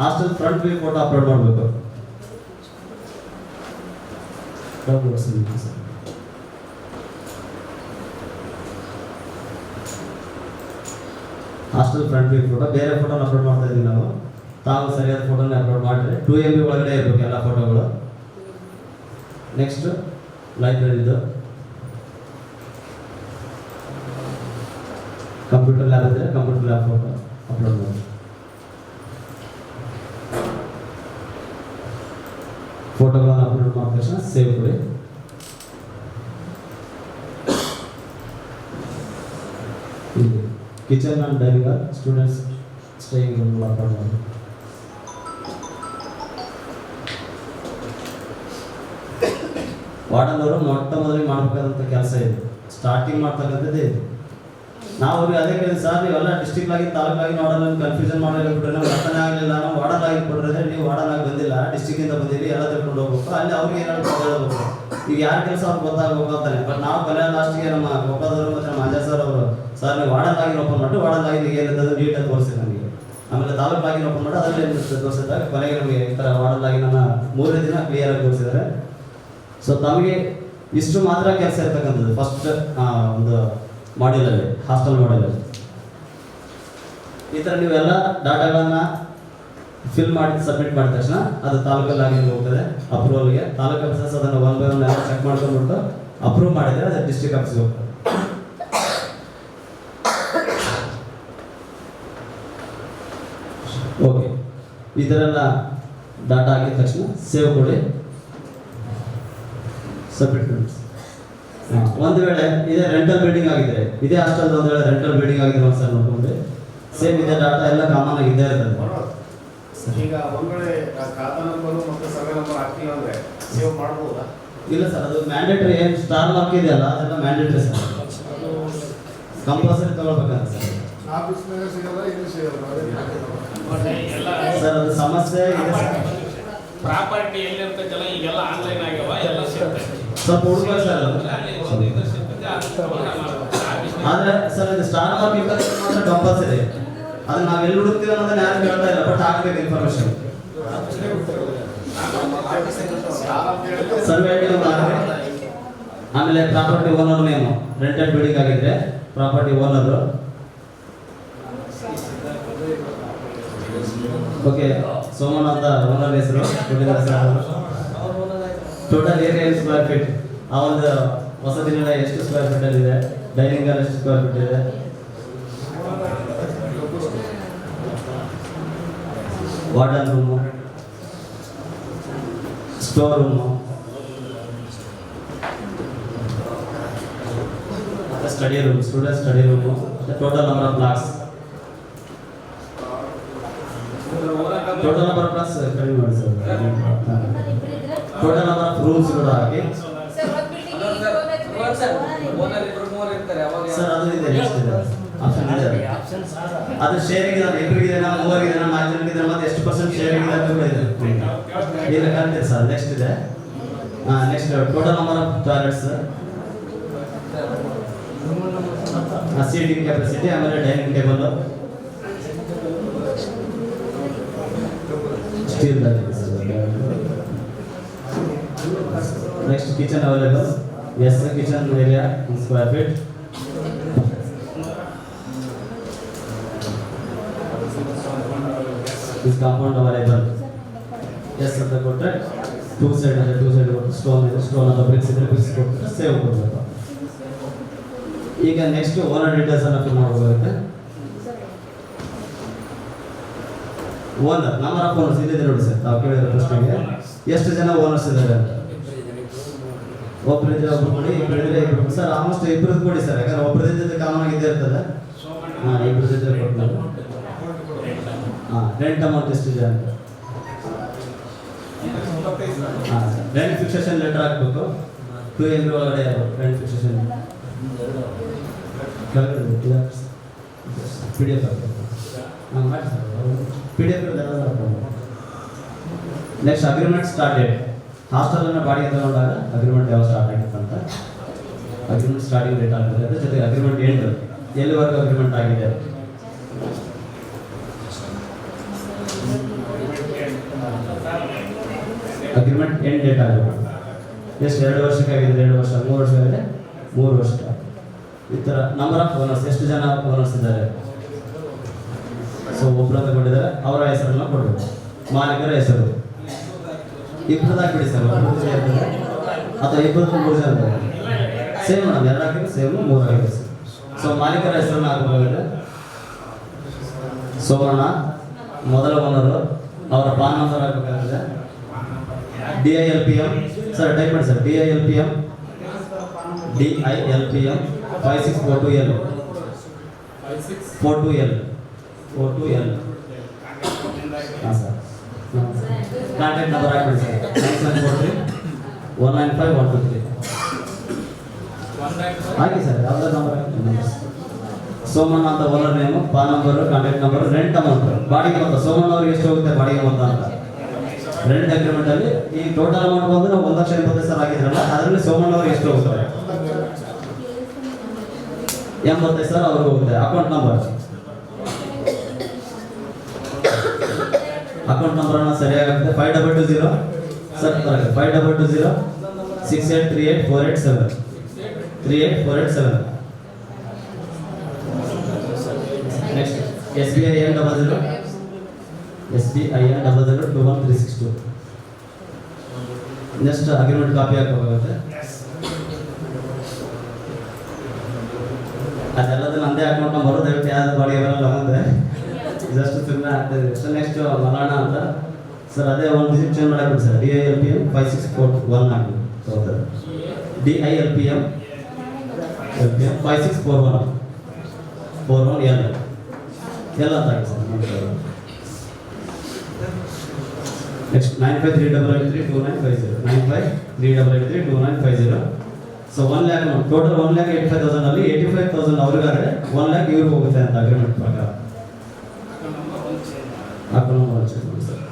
D: Hostel front view photo upload ಮಾಡಬೇಕು. ಹಾಸ್ಟೆಲ್ ಫ್ರಂಟ್ ವ್ಯೂ ಫೋಟೋ, ಬೇರೆ ಫೋಟೋನ ಅಪ್ಲೋಡ್ ಮಾಡ್ತಾ ಇದ್ದೀವಿ ನಾವು. ತಾವು ಸರಿಯಾದ ಫೋಟೋನ ಅಪ್ಲೋಡ್ ಮಾಡಿದ್ರೆ 2 MB ಒಳಗಡೆ ಇರಬೇಕು ಎಲ್ಲ ಫೋಟೋಗಳು. ನೆಕ್ಸ್ಟ್ ಲೈಬ್ರರಿದು ಕಂಪ್ಯೂಟರ್ ಲ್ಯಾಬ್ ಇದ್ದರೆ ಕಂಪ್ಯೂಟರ್ ಲ್ಯಾಬ್ ಫೋಟೋ ಅಪ್ಲೋಡ್ ಮಾಡಿ. ಫೋಟೋಗಳನ್ನು ಅಪ್ಲೋಡ್ ಮಾಡಿದ ತಕ್ಷಣ ಸೇವ್ ಕೊಡಿ. Kitchen and dining hall, students staying room upload ಮಾಡಿ. ವಾರ್ಡನ್ ಅವರು ಮೊಟ್ಟ ಮೊದಲಿಗೆ ಮಾಡಬೇಕಾದಂಥ ಕೆಲಸ ಇದೆ, ಸ್ಟಾರ್ಟಿಂಗ್ ಮಾಡ್ತಕ್ಕಂಥದ್ದೇ ಇದು. ನಾವು ಅವ್ರಿಗೆ ಅದೇ ಕೇಳಿದ್ವಿ, ಸರ್ ನೀವೆಲ್ಲ ಡಿಸ್ಟ್ರಿಕ್ಟ್ ಆಗಿ ತಾಲೂಕಾಗಿ ನೋಡೋಣ ಕನ್ಫ್ಯೂಷನ್ ಮಾಡೋಲ್ಲ ಬಿಟ್ಟರೆ ನಮ್ಗೆ ಅರ್ಥನೇ ಆಗಲಿಲ್ಲ, ನಾವು ವಾರ್ಡನ್ ಆಗಿ ಕೊಟ್ಟರೆ ನೀವು ವಾರ್ಡನ್ ಆಗಿ ಬಂದಿಲ್ಲ, ಡಿಸ್ಟ್ರಿಕ್ಟಿಂದ ಬಂದಿರಿ, ಎಲ್ಲ ತಿಳ್ಕೊಂಡು ಹೋಗ್ಬೇಕು. ಅಲ್ಲಿ ಅವ್ರಿಗೆ ಏನಾದ್ರು ಹೇಳಬೇಕು, ಈಗ ಯಾರ ಕೆಲಸ ಅವ್ರಿಗೆ ಗೊತ್ತಾಗಬೇಕು ಅಂತಾನೆ. ಬಟ್ ನಾವು ಕೊನೆ ಲಾಸ್ಟಿಗೆ ನಮ್ಮ ಗೋಪಾಲದವರು ಮತ್ತು ನಮ್ಮ ಮಂಜಾ ಸರ್ ಅವರು, ಸರ್ ನೀವು ವಾರ್ಡನ್ ಆಗಿ ಓಪನ್ ಮಾಡಿ, ವಾರ್ಡನ್ ಆಗಿ ಏನಿರ್ತದೆ ನೀಟಾಗಿ ತೋರಿಸಿ ನಮಗೆ. ಆಮೇಲೆ ತಾಲೂಕಾಗಿ ಓಪನ್ ಮಾಡಿ ಅದರಲ್ಲಿ ಏನಿರ್ತದೆ ತೋರಿಸಿದಾಗ ಕೊನೆಗೆ ನಮಗೆ ಈ ಥರ ವಾರ್ಡನ್ ಆಗಿ ನನ್ನ 3 ದಿನ ಕ್ಲಿಯರಾಗಿ ತೋರಿಸಿದ್ದಾರೆ. ಸೊ ತಮಗೆ ಇಷ್ಟು ಮಾತ್ರ ಕೆಲಸ ಇರ್ತಕ್ಕಂಥದ್ದು ಫಸ್ಟ್ ಒಂದು ಮಾಡ್ಯೂಲಲ್ಲಿ, ಹಾಸ್ಟೆಲ್ ಮಾಡ್ಯೂಲಲ್ಲಿ. ಈ ಥರ ನೀವೆಲ್ಲ ಡಾಟಾಗಳನ್ನು ಫಿಲ್ ಮಾಡಿ ಸಬ್ಮಿಟ್ ಮಾಡಿದ ತಕ್ಷಣ ಅದು ತಾಲೂಕಲ್ಲಾಗಿ ಹೋಗ್ತದೆ ಅಪ್ರೂವಲ್ಗೆ. ತಾಲೂಕು ಆಫೀಸರ್ಸ್ ಅದನ್ನು 1 by 1 ಎಲ್ಲ ಚೆಕ್ ಮಾಡ್ಕೊಂಡ್ಬಿಟ್ಟು ಅಪ್ರೂವ್ ಮಾಡಿದರೆ ಅದು ಡಿಸ್ಟ್ರಿಕ್ಟ್ ಆಫೀಸ್ಗೆ ಹೋಗ್ತದೆ. ಓಕೆ, ಈ ಥರ ಎಲ್ಲ ಡಾಟಾ ಆಗಿದ ತಕ್ಷಣ ಸೇವ್ ಕೊಡಿ, ಸಬ್ಮಿಟ್ ಮಾಡಿ. ಒಂದು ವೇಳೆ ಇದೇ ರೆಂಟಲ್ ಬಿಲ್ಡಿಂಗ್ ಆಗಿದ್ರೆ, ಇದೇ ಹಾಸ್ಟೆಲ್ ಒಂದು ವೇಳೆ ರೆಂಟಲ್ ಬಿಲ್ಡಿಂಗ್ ಆಗಿದ್ರೆ ಒಂದ್ಸಲ ನೋಡ್ಕೊಂಡ್ರೆ ಸೇಮ್ ಇದೇ ಡಾಟಾ ಎಲ್ಲ ಕಾಮನ್ ಆಗಿ ಇದ್ದೇ ಇರ್ತದೆ.
E: ಈಗ ಒಂದ್ ವೇಳೆ ಖಾತಾ ನಂಬರ್ ಮತ್ತು ಸರ್ವೆ ನಂಬರ್ ಹಾಕಿಲ್ಲ ಅಂದ್ರೆ ಸೇವ್ ಮಾಡಬಹುದಾ?
D: ಇಲ್ಲ ಸರ್, ಅದು ಮ್ಯಾಂಡೇಟರಿ. ಏನು ಸ್ಟಾರ್ ಮಾರ್ಕ್ ಇದೆಯಲ್ಲ ಅದೆಲ್ಲ ಮ್ಯಾಂಡೇಟರಿ ಸರ್, ಕಂಪಲ್ಸರಿ ತಗೊಳ್ಬೇಕಂತ ಸರ್.
E: ಆಫೀಸ್ನಾಗ ಸಿಗಲ್ಲ, ಇಲ್ಲಿ ಸಿಗಲ್ಲ
D: ಸರ್ ಅದು ಸಮಸ್ಯೆ ಇದೆ ಸರ್.
F: ಪ್ರಾಪರ್ಟಿ ಎಲ್ಲಿ ಇರ್ತೈತಲ್ಲ ಈಗೆಲ್ಲ ಆನ್ಲೈನ್ ಆಗ್ಯಾವ, ಎಲ್ಲ ಸಿಗ್ತೈತೆ.
D: ಸ್ವಲ್ಪ ಹುಡುಗ ಸರ್ ಅದು. ಆದ್ರೆ ಸರ್ ಇದು ಸ್ಟಾರ್ ಮಾರ್ಕ್ ಇರ್ತಕ್ಕಂಥ ಮಾತ್ರ ಕಂಪಲ್ಸರಿ. ಅದು ನಾವು ಎಲ್ಲಿ ಹುಡುಕ್ತೀವಿ ಅನ್ನೋದನ್ನ ಯಾರು ಕೇಳ್ತಾ ಇಲ್ಲ, ಬಟ್ ಹಾಕ್ಬೇಕು ಇನ್ಫಾರ್ಮೇಶನ್. ಸರ್ವೆ ಐಡಿ ಒಂದು ಹಾಕಿ, ಆಮೇಲೆ property owner name, rented building ಆಗಿದ್ರೆ ಪ್ರಾಪರ್ಟಿ ಓನರು. ಓಕೆ, ಸೋಮಣ್ಣ ಅಂತ ಓನರ್ ಹೆಸರು ಕೊಟ್ಟಿದ್ದಾರೆ ಸರ್. ಟೋಟಲ್ ಏರಿಯಾ ಎಷ್ಟು ಸ್ಕ್ವೇರ್ ಫೀಟ್, ಆ ಒಂದು ವಸತಿನಿಲಯ ಎಷ್ಟು ಸ್ಕ್ವೇರ್ ಫೀಟ್ ಅಲ್ಲಿ ಇದೆ, ಡೈನಿಂಗ್ ಹಾಲ್ ಎಷ್ಟು ಸ್ಕ್ವೇರ್ ಫೀಟ್ ಇದೆ, warden room, store room, study room, student study room, total number of blocks, total number of blocks ಕಡಿಮೆ ಮಾಡಿ sir. Total number of rooms ಕೂಡ ಹಾಕಿ ಸರ್. ಅದು ಇದೆ, ನೆಕ್ಸ್ಟ್ ಇದೆ ಆಪ್ಷನ್ ಇದೆ. ಅದು ಶೇರಿಂಗ್ ಇದೆ, ಇಬ್ಬರಿಗಿದೆ, 3 ಇದೆ, 4 ಜನರಿಗೆ ಮತ್ತೆ ಎಷ್ಟು ಪರ್ಸೆಂಟ್ ಶೇರಿಂಗ್ ಇದೆ ಅಂತ ಇದೆ. ಈಗ ಕರೆಕ್ಟ್ ಇದೆ ಸರ್. ನೆಕ್ಸ್ಟ್ ಇದೆ, next total number of toilets, seating capacity, ಆಮೇಲೆ ಡೈನಿಂಗ್ ಟೇಬಲ್ ಸ್ಟೀಲ್ ದಾಗಿದೆ sir. Next kitchen available, yes kitchen area square feet. Is compound available, yes ಅಂತ ಕೊಟ್ಟರೆ 2 ಸೈಡ್ ಅಂದರೆ 2 ಸೈಡ್ ಕೊಟ್ಟು ಸ್ಟೋನ್ ಇದೆ, ಸ್ಟೋನ್ ಅಥವಾ ಬ್ರಿಕ್ಸ್ ಇದ್ರೆ ಬ್ರಿಕ್ಸ್ ಕೊಟ್ಟರೆ ಸೇವ್ ಕೊಡಬೇಕು. ಈಗ ನೆಕ್ಸ್ಟ್ ಓನರ್ ಡೀಟೇಲ್ಸ್ ಅನ್ನು ಫಿಲ್ ಮಾಡಬೇಕಾಗುತ್ತೆ. ಓನರ್, ನಂಬರ್ ಆಫ್ ಓನರ್ಸ್ ಇಲ್ಲಿದೆ ನೋಡಿ ಸರ್. ತಾವು ಕೇಳಿರೋ ಪ್ರಶ್ನೆಗೆ ಎಷ್ಟು ಜನ ಓನರ್ಸ್ ಇದ್ದಾರೆ ಅಂತ. ಒಬ್ಬರಿದ್ರೆ ಒಬ್ರು ಕೊಡಿ, ಇಬ್ಬರಿದ್ರೆ ಇಬ್ರು ಸರ್. ಆಲ್ಮೋಸ್ಟ್ ಇಬ್ಬರದ್ದು ಕೊಡಿ ಸರ್, ಯಾಕಂದ್ರೆ ಒಬ್ಬರದ್ದು ಕಾಮನ್ ಆಗಿದ್ದೇ ಇರ್ತದೆ. ಹಾಂ, ಇಬ್ಬರದಿದ್ರೆ ಕೊಟ್ಟು. ಹಾಂ, ರೆಂಟ್ ಅಮೌಂಟ್ ಎಷ್ಟಿದೆ ಅಂತ. ಹಾಂ ಸರ್, ರೆಂಟ್ ಫಿಕ್ಸೇಷನ್ ಲೆಟರ್ ಹಾಕ್ಬೇಕು. 2 MB ಒಳಗಡೆ ರೆಂಟ್ ಫಿಕ್ಸೇಷನ್ PDF ಹಾಕ್ಬೇಕು. ಹಾಂ ಮಾಡಿ sir, PDF next agreement start date. ಹಾಸ್ಟೆಲನ್ನು ಬಾಡಿಗೆ ತಗೊಂಡಾಗ ಅಗ್ರಿಮೆಂಟ್ ಯಾವ ಸ್ಟಾರ್ಟ್ ಆಗಿತ್ತು ಅಂತ ಅಗ್ರಿಮೆಂಟ್ ಸ್ಟಾರ್ಟಿಂಗ್ ಡೇಟ್ ಆಗ್ತದೆ. ಅದ್ರ ಜೊತೆಗೆ ಅಗ್ರಿಮೆಂಟ್ ಎಂಡ್ ಎಲ್ಲಿವರೆಗೂ ಅಗ್ರಿಮೆಂಟ್ ಆಗಿದೆ, ಅಗ್ರಿಮೆಂಟ್ ಎಂಡ್ ಡೇಟ್ ಆಗಬೇಕು. ಎಷ್ಟು 2 ವರ್ಷಕ್ಕಾಗಿದೆ, 2 ವರ್ಷ, 3 ವರ್ಷ ಆಗಿದೆ, 3 ವರ್ಷ. ಈ ಥರ ನಂಬರ್ ಆಫ್ ಓನರ್ಸ್, ಎಷ್ಟು ಜನ ಓನರ್ಸ್ ಇದ್ದಾರೆ. ಸೊ ಒಬ್ಬರು ತಗೊಂಡಿದ್ದಾರೆ, ಅವರ ಹೆಸರನ್ನ ಕೊಡಬೇಕು. ಮಾಲೀಕರ ಹೆಸರು ಇಬ್ಬರದಾಗಿ ಸರ್, ಅಥವಾ ಇಬ್ಬರದ್ದು 3 ಜನ ಸೇಮ್ ಮೇಡಮ್, 2 ಹಾಕಿದ್ರೆ ಸೇಮ್, 3 ಆಗಿದೆ ಸರ್. ಸೊ ಮಾಲೀಕರ ಹೆಸರನ್ನ ಹಾಕಬೇಕಾಗಿದೆ. ಸೋಮಣ್ಣ ಮೊದಲ ಓನರು, ಅವರ ಪಾನ್ ನಂಬರ್ ಹಾಕಬೇಕಾಗಿದೆ. DILPM ಸರ್, ಟೈಪ್ ಮಾಡಿ ಸರ್, DILPM 5642L 42L. ಹಾಂ ಸರ್, ಕಾಂಟ್ಯಾಕ್ಟ್ ನಂಬರ್ ಹಾಕ್ಬಿಡಿ ಸರ್, 9743195123 ಹಾಕಿ ಸರ್. ಯಾವ್ದಾದ್ರು ನಂಬರ್ ಹಾಕಿ. ಸೋಮಣ್ಣ ಅಂತ owner name, PAN number, contact number, rent amount, ಬಾಡಿಗೆ ಮೊತ್ತ. ಸೋಮಣ್ಣ ಅವ್ರಿಗೆ ಎಷ್ಟು ಹೋಗುತ್ತೆ ಬಾಡಿಗೆ ಮೊತ್ತ ಅಂತ ರೆಂಟ್ ಅಗ್ರಿಮೆಂಟ್ ಅಲ್ಲಿ. ಈ ಟೋಟಲ್ ಅಮೌಂಟ್ ಬಂದು ನಾವು 1,80,000 ಆಗಿದ್ರಲ್ಲ, ಅದರಲ್ಲಿ ಸೋಮಣ್ಣ ಅವ್ರಿಗೆ ಎಷ್ಟು ಹೋಗುತ್ತೆ, 85,000 ಅವ್ರಿಗೆ ಹೋಗುತ್ತೆ. ಅಕೌಂಟ್ ನಂಬರ್ ಸರಿಯಾಗುತ್ತೆ. 5220 sir, 5220 6838 487 next SBIN 002132. Next agreement copy ಹಾಕಬೇಕಾಗುತ್ತೆ. ಅದೆಲ್ಲದನ್ನ ನಂದೇ ಅಕೌಂಟ್ ನಂಬರು, ದಯವಿಟ್ಟು ಯಾವ್ದು ಬಾಡಿಗೆ ಬರಲ್ಲ ಮುಂದೆ, ಜಸ್ಟ್ ಸುಮ್ಮನೆ ಆಗ್ತದೆ. ಸೊ ನೆಕ್ಸ್ಟ್ ಮಲಣ್ಣ ಅಂತ ಸರ್, ಅದೇ ಒಂದು ಡಿಜಿಟ್ ಚೇಂಜ್ ಮಾಡಾಕ್ಬಿಡಿ ಸರ್. DILPM 5641 ಹಾಕಿ. DILPM 5641 ಎಲ್ಲ ಅಂತ ಹಾಕಿ sir. Next 9538832950 9538832950. So 1 lakh total 1,85,000 ಅಲ್ಲಿ 85,000 ಅವ್ರಿಗಾದ್ರೆ 1 lakh ಇವ್ರಿಗೆ ಹೋಗುತ್ತೆ ಅಂತ ಅಗ್ರಿಮೆಂಟ್ ಪ್ರಕಾರ. ಅಕೌಂಟ್ ನಂಬರ್ ಚೆಕ್ ಮಾಡಿ sir.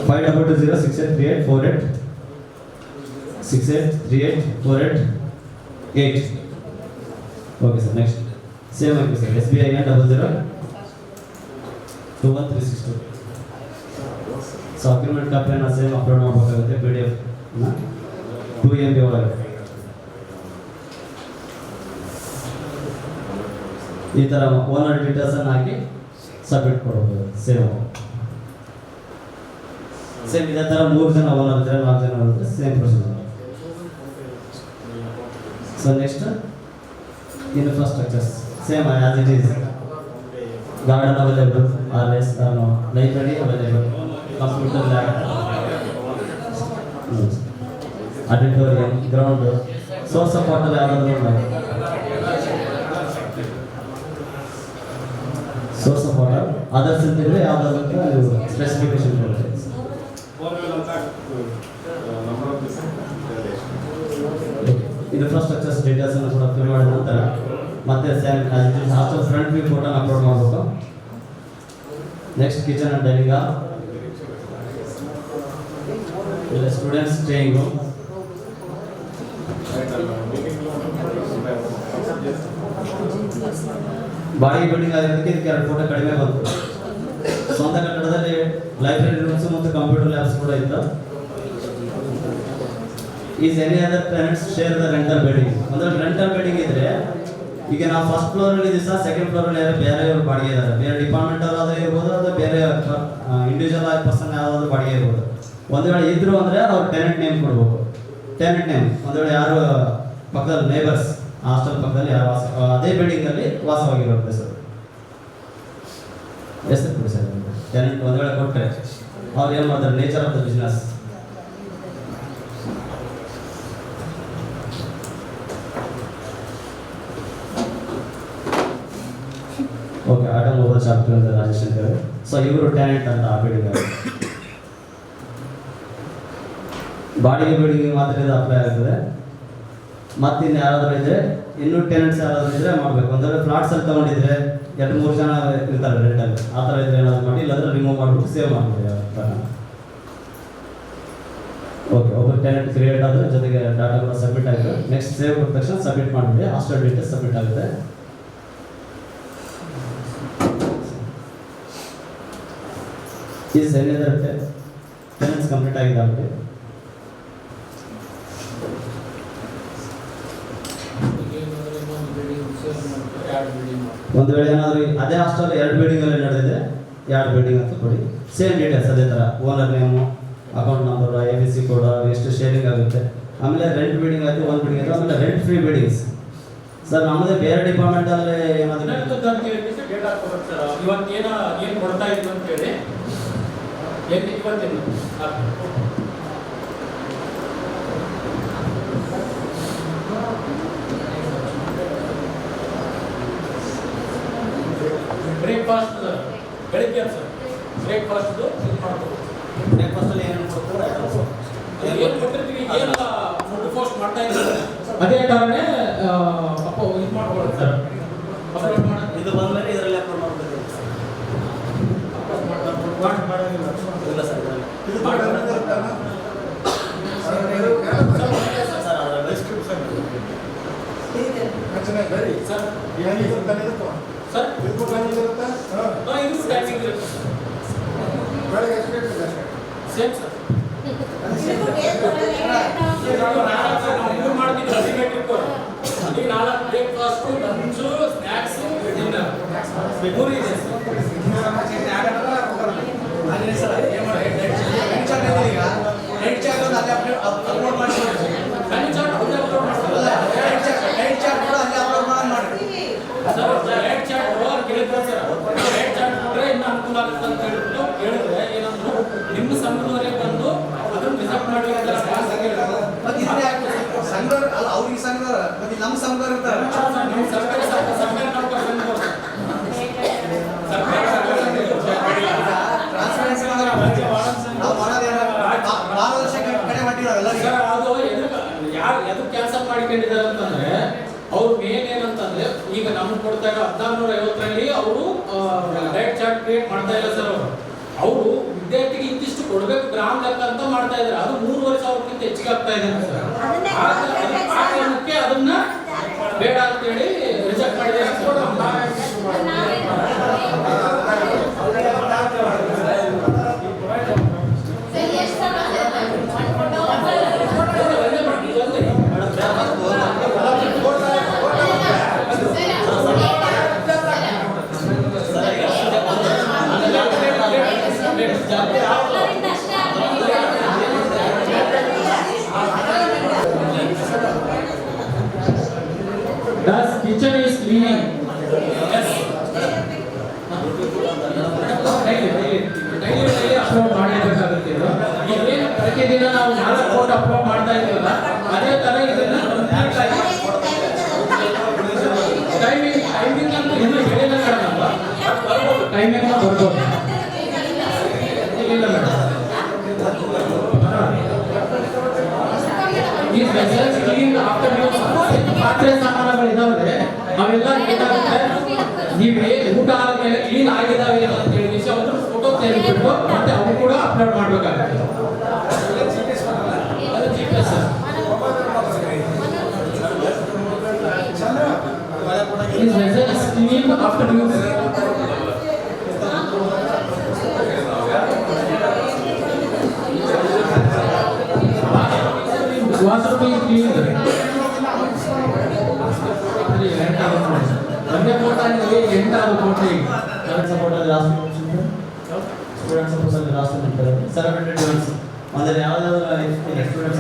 D: 5220 683848 okay sir. Next same ಆಗಿ ಸರ್, SBIN 002132. ಸೊ ಅಗ್ರಿಮೆಂಟ್ ಕಾಪಿಯನ್ನು ಸೇಮ್ ಅಪ್ಲೋಡ್ ಮಾಡಬೇಕಾಗುತ್ತೆ. PDF 2 MB ಒಳಗೆ ಈ ಥರ ಓನರ್ ಡೀಟೇಲ್ಸನ್ನು ಹಾಕಿ ಸಬ್ಮಿಟ್ ಕೊಡಬಹುದು. ಸೇಮ್ ಇದೇ ಥರ 3 ಜನ ಓನರ್ ಇದ್ದರೆ, 4 ಜನ ಇರುತ್ತೆ, same procedure. So next infrastructures same as it is. Garden available, RS library available, computer lab, auditorium, ground, source of water ಯಾವ್ದಾದ್ರು ಉಂಟು, ಸೋರ್ಸ್ ಆಫ್ ವಾಟರ್ ಅದರ್ಸ್ ಅಂತಿದ್ರೆ ಯಾವ್ದಾದ್ರು ನೀವು ಸ್ಪೆಸಿಫಿಕೇಶನ್ ಕೊಡ್ತೀವಿ. ಇನ್ಫ್ರಾಸ್ಟ್ರಕ್ಚರ್ಸ್ ಡೀಟೇಲ್ಸ್ ಅನ್ನು ಕೂಡ ಫಿಲ್ ಮಾಡಿದ ನಂತರ ಮತ್ತೆ ಹಾಸ್ಟೆಲ್ ಫ್ರಂಟ್ ವ್ಯೂ ಫೋಟೋನ ಅಪ್ಲೋಡ್ ಮಾಡಬೇಕು. Next kitchen and dining hall, students staying room, ಬಾಡಿಗೆ ಬಿಲ್ಡಿಂಗ್ ಆಗಿರೋದಕ್ಕೆ ಇದಕ್ಕೆ 2 ಫೋಟೋ ಕಡಿಮೆ ಬಂತು. ಸ್ವಂತ ಕಟ್ಟಡದಲ್ಲಿ ಲೈಬ್ರರಿ ರೂಮ್ಸ್ ಮತ್ತು ಕಂಪ್ಯೂಟರ್ ಲ್ಯಾಬ್ಸ್ ಕೂಡ ಇತ್ತು. Is any other tenants share the rental building. ಅಂದ್ರೆ ರೆಂಟಲ್ ಬಿಲ್ಡಿಂಗ್ ಇದ್ರೆ, ಈಗ ನಾವು ಫಸ್ಟ್ ಫ್ಲೋರ್ ಅಲ್ಲಿ ಇದ್ದೀವಿ ಸರ್, ಸೆಕೆಂಡ್ ಫ್ಲೋರ್ ಅಲ್ಲಿ ಬೇರೆಯವರು ಬಾಡಿಗೆ ಇದ್ದಾರೆ, ಬೇರೆ ಡಿಪಾರ್ಟ್ಮೆಂಟ್ ಆದರೂ ಇರ್ಬೋದು, ಅಥವಾ ಬೇರೆ ಇಂಡಿವಿಜುವಲ್ ಪರ್ಸನ್ ಯಾವ್ದಾದ್ರು ಬಾಡಿಗೆ ಇರ್ಬೋದು. ಒಂದು ವೇಳೆ ಇದ್ರು ಅಂದ್ರೆ ಅವ್ರು ಟೆನೆಂಟ್ ನೇಮ್ ಕೊಡ್ಬೇಕು. ಟೆನೆಂಟ್ ನೇಮ್ ಒಂದು ವೇಳೆ ಯಾರು ಪಕ್ಕದಲ್ಲಿ ನೇಬರ್ಸ್ ಹಾಸ್ಟೆಲ್ ಪಕ್ಕದಲ್ಲಿ ಯಾರು ಅದೇ ಬಿಲ್ಡಿಂಗ್ ಅಲ್ಲಿ ವಾಸವಾಗಿರುತ್ತೆ ಸರ್, ಹೆಸರು ಕೊಡಿ ಸರ್. ಟೆನೆಂಟ್ ಒಂದು ವೇಳೆ ಕೊಟ್ಟರೆ ಅವ್ರು ಏನು ಮಾಡ್ತಾರೆ, nature of the business okay, automobile shop Rajesh ಅಂತೇಳಿ. ಸೊ ಇವರು ಟ್ಯಾಲೆಂಟ್ ಅಂತ ಆ ಬಿಲ್ಡಿಂಗ್ ಬಾಡಿಗೆ ಬಿಲ್ಡಿಂಗ್ ಮಾತ್ರ ಇದು ಅಪ್ಲೈ ಆಗ್ತದೆ. ಮತ್ತೆ ಇನ್ನು ಯಾರಾದರೂ ಇದ್ರೆ ಇನ್ನೂ ಟೆನೆಂಟ್ಸ್ ಯಾರಾದರೂ ಇದ್ರೆ ಮಾಡಬೇಕು. ಅಂದರೆ ಫ್ಲಾಟ್ಸ್ ಅಲ್ಲಿ ತಗೊಂಡಿದ್ರೆ 2-3 ಜನ ಇರ್ತಾರೆ ರೆಂಟಲ್ಲಿ, ಆ ಥರ ಇದ್ರೆ ಏನಾದರೂ ಮಾಡಿ, ಇಲ್ಲಾಂದ್ರೆ ರಿಮೂವ್ ಮಾಡಿಬಿಟ್ಟು ಸೇವ್ ಮಾಡ್ಬೋದು ಯಾವ ಥರ. ಓಕೆ, ಒಬ್ಬರು ಟೆನೆಂಟ್ ಕ್ರಿಯೇಟ್ ಆದರೆ ಜೊತೆಗೆ ಡಾಟಾ ಕೂಡ ಸಬ್ಮಿಟ್ ಆಗಿದೆ. ನೆಕ್ಸ್ಟ್ ಸೇವ್ ಕೊಟ್ಟ ತಕ್ಷಣ ಸಬ್ಮಿಟ್ ಮಾಡಿಬಿಡಿ, ಹಾಸ್ಟೆಲ್ ಡೀಟೇಲ್ಸ್ ಸಬ್ಮಿಟ್ ಆಗುತ್ತೆ. ಈ ಏನಿರುತ್ತೆ ಟೆನೆಂಟ್ಸ್ ಕಂಪ್ಲೀಟ್ ಆಗಿದೆ ಆಗುತ್ತೆ. ಒಂದು ವೇಳೆ ಏನಾದರೂ ಅದೇ ಹಾಸ್ಟೆಲ್ 2 ಬಿಲ್ಡಿಂಗಲ್ಲಿ ನಡೆದಿದೆ, 2 ಬಿಲ್ಡಿಂಗ್ ಅಂತ ಕೊಡಿ. ಸೇಮ್ ಡೀಟೇಲ್ಸ್ ಅದೇ ಥರ, owner name, account number, ABC code, ಎಷ್ಟು ಶೇರಿಂಗ್ ಆಗುತ್ತೆ. ಆಮೇಲೆ ರೆಂಟ್ ಬಿಲ್ಡಿಂಗ್ ಆಯಿತು, 1 ಬಿಲ್ಡಿಂಗ್ ಆಯಿತು. ಆಮೇಲೆ ರೆಂಟ್ ಫ್ರೀ ಬಿಲ್ಡಿಂಗ್ಸ್. ಸರ್ ನಮ್ಮದೇ ಬೇರೆ ಡಿಪಾರ್ಟ್ಮೆಂಟಲ್ಲಿ ಏನಾದರೂ
F: ಇವತ್ತೇನು ಏನು ಕೊಡ್ತಾ ಇತ್ತು ಅಂತೇಳಿ ಇವತ್ತೇನು ಬ್ರೇಕ್ಫಾಸ್ಟ್ ಬೆಳಿಗ್ಗೆ ಸರ್ ಬ್ರೇಕ್ಫಾಸ್ಟ್ದು ಇದು ಮಾಡ್ಬೋದು.
D: ಬ್ರೇಕ್ಫಾಸ್ಟಲ್ಲಿ ಏನೇನು ಕೊಡ್ತಾರೆ
F: ಏನು ಕೊಟ್ಟಿರ್ತೀವಿ, ಏನು ಫುಡ್ ಪೋಸ್ಟ್ ಮಾಡ್ತಾ ಇದ್ದಾರೆ ಅದೇ ಥರನೇ ಅಪ್ಪ ಇದು ಮಾಡ್ಕೊಳ್ಳಿ ಸರ್. ಅಪ್ಲೋಡ್ ಮಾಡಿ
D: ಇದು ಬಂದಮೇಲೆ ಇದರಲ್ಲಿ ಅಪ್ಲೋಡ್ ಮಾಡಬೇಕು. ಇಲ್ಲ ಸರ್,
E: ಇದು
F: ಸರ್ ಸರ್ ಇದು ಟೈಮಿಂಗ್ ಇರುತ್ತೆ ಸೇಮ್ ಸರ್. ಮಾಡ್ತೀವಿ ಅಲ್ಟಿಮೇಟ್ ಅಲ್ಲಿ 4 ಬ್ರೇಕ್ಫಾಸ್ಟು, ಲಂಚು, ಸ್ನ್ಯಾಕ್ಸು, ಡಿನ್ನರ್ 3 ಇದೆ ನಿಮ್ಮ ಸಂಘದವರೇ ಬಂದು ಅದನ್ನು ರಿಸಲ್ಟ್ ಮಾಡಿ
E: ಸಂಘದವ್ರು ಅಲ್ಲ, ಅವ್ರಿಗೆ ಸಂಘದವ್ರ ಮತ್ತೆ ನಮ್ಮ ಸಂಘದವ್ರು ಇರ್ತಾರೆ.
F: ನಮ್ಮ ಸರ್ಕಾರಿ ಸರ್ಕಾರಿ ನೌಕರ ಸಂಘದವರು
E: ಟ್ರಾನ್ಸ್ಪರೆನ್ಸಿ ನಾವು ಮಾಡೋದೇನು ಪಾರದರ್ಶಕ ಕಡೆ ಮಾಡಿರೋಲ್ಲ.
F: ಸರ್ ಅದು ಎದಕ್ಕೆ ಕ್ಯಾನ್ಸಲ್ ಮಾಡಿಕೊಂಡಿದ್ದಾರೆ ಅಂತಂದ್ರೆ ಅವ್ರು ಮೇನ್ ಏನಂತಂದ್ರೆ ಈಗ ನಮ್ಗೆ ಕೊಡ್ತಾ ಇರೋ 1650ರಲ್ಲಿ ಅವರು ಡೈರೆಕ್ಟ್ ಚಾರ್ಟ್ ಕ್ರಿಯೇಟ್ ಮಾಡ್ತಾ ಇಲ್ಲ ಸರ್. ಅವರು ವಿದ್ಯಾರ್ಥಿಗೆ ಇಂತಿಷ್ಟು ಕೊಡಬೇಕು ಗ್ರಾಮ್ ಲೆಕ್ಕ ಅಂತ ಮಾಡ್ತಾ ಇದ್ದಾರೆ. ಅದು 3,500ಕ್ಕಿಂತ ಹೆಚ್ಚಿಗೆ ಆಗ್ತಾ ಇದೆ ಸರ್. ಆ ಕಾರಣಕ್ಕೆ ಅದನ್ನ ಬೇಡ ಅಂತೇಳಿ ರಿಜೆಕ್ಟ್ ಮಾಡಿದ್ದಾರೆ sir. Thus, kitchen is cleaning. Yes. Daily upload ಮಾಡಲೇಬೇಕಾಗುತ್ತೆ. ಇದೇನು ಪ್ರತಿದಿನ ನಾವು 4 ಫೋಟೋ ಅಪ್ಲೋಡ್ ಮಾಡ್ತಾ ಇದ್ದೀವಲ್ಲ, ಅದೇ ತರ ಇದನ್ನ ಟೈಮಿಂಗ್ ಅಂತ ಇನ್ನೂ ಹೇಳಿಲ್ಲ ಮೇಡಮ್. ಟೈಮಿಂಗ್ ಬರ್ಬೋದು ಇಲ್ಲ ಮೇಡಮ್. ಈ ವೆಸಲ್ಸ್ ಕ್ಲೀನ್ ಆಫ್ಟರ್ ಯೂಸ್ ಪಾತ್ರೆ ಸಾಮಾನುಗಳು ಇದಾವೆ, ಅವೆಲ್ಲ ಏನಾಗುತ್ತೆ ನೀವೇ ಊಟ ಆದ್ಮೇಲೆ ಕ್ಲೀನ್ ಆಗಿದಾವೆ ಅಂತ ಹೇಳಿ ಅದ್ರ ಫೋಟೋ ತೆಗೆದುಬಿಟ್ಟು ಮತ್ತೆ ಅವು ಕೂಡ ಅಪ್ಲೋಡ್ ಮಾಡಬೇಕಾಗುತ್ತೆ. ಅದು GPS These vessels clean after use. Water being cleaned. ಒಂದೇ ಫೋಟೋ ಅಂದರೆ 8 ಫೋಟೋ
D: ಸ್ಟೂಡೆಂಟ್ಸ್ ಸಪೋಸಲ್ಲಿ ಲಾಸ್ಟ್ ಮಾಡ್ತಾರೆ ಸೆಲೆಬ್ರೇಟೆಡ್ ಇವೆಂಟ್ಸ್ ಅಂದರೆ ಯಾವುದಾದ್ರು ಸ್ಟೂಡೆಂಟ್ಸ್